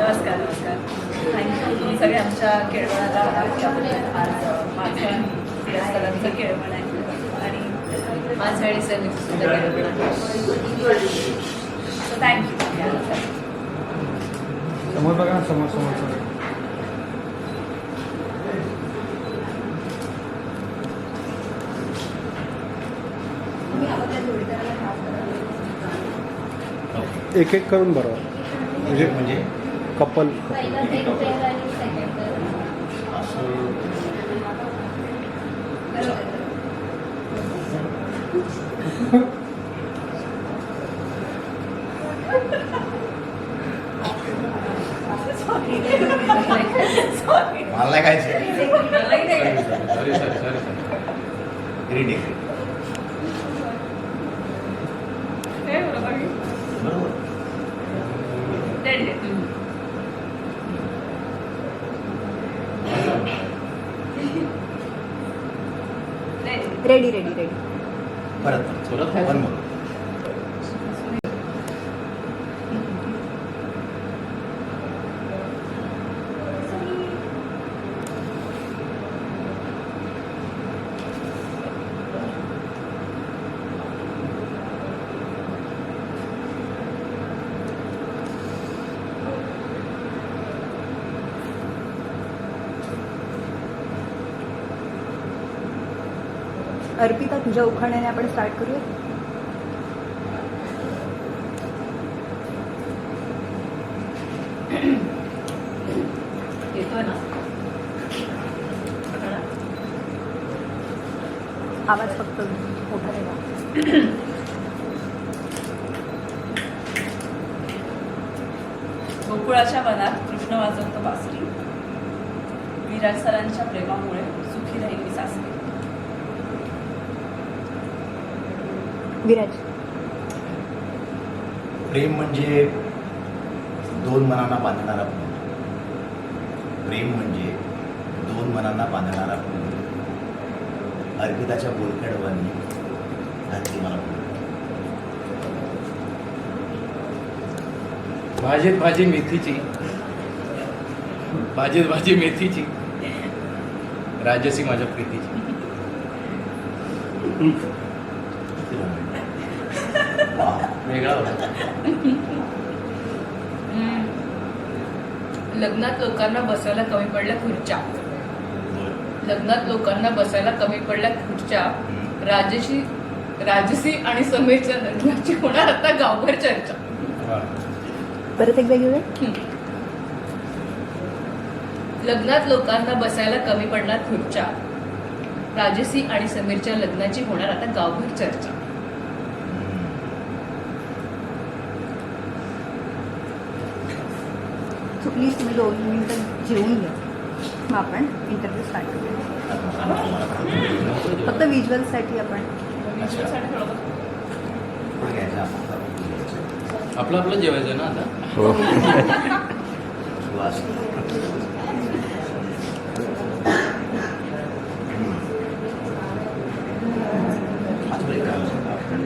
नमस्कार नमस्कार. थँक्यू सगळे आमच्या केळवणाला आज माझं सिंहस्थळांचं केळवण आहे आणि माझं वेळी सुद्धा केळवण आहे. So thank you. समोर बघा ना, समोर समोर एक एक करून बरोबर म्हणजे कपल मला काय रेडी रेडी रेडी परत अर्पिता, तुझ्या उखाण्याने आपण स्टार्ट करूया. येतोय ना आवाज? फक्त मोठा नाही. गोकुळाच्या वनात कृष्ण वाजवतो बासरी, विराज सरांच्या प्रेमामुळे सुखी राहील मी सासरी. विराज. प्रेम म्हणजे दोन मनांना बांधणारा पूल. प्रेम म्हणजे दोन मनांना बांधणारा पूल. अर्पिताच्या बोलक्याडवांनी घातली मला पूल. भाजीत भाजी मेथीची, भाजीत भाजी मेथीची, राजसी माझ्या प्रीतीची. वेगळा होता. लग्नात लोकांना बसायला कमी पडल्या खुर्च्या. लग्नात लोकांना बसायला कमी पडल्या खुर्च्या. राजसी आणि समीरच्या लग्नाची होणार आता गावभर चर्चा. परत एकदा घेऊया. लग्नात लोकांना बसायला कमी पडल्या खुर्च्या. राजसी आणि समीरच्या लग्नाची होणार आता गावभर चर्चा. सो प्लीज तुम्ही 2 मिनिटं जेवून घ्या, मग आपण इंटरव्ह्यू स्टार्ट करूया. फक्त व्हिज्युअलसाठी आपण आपलं आपलं जेवायचं ना आता.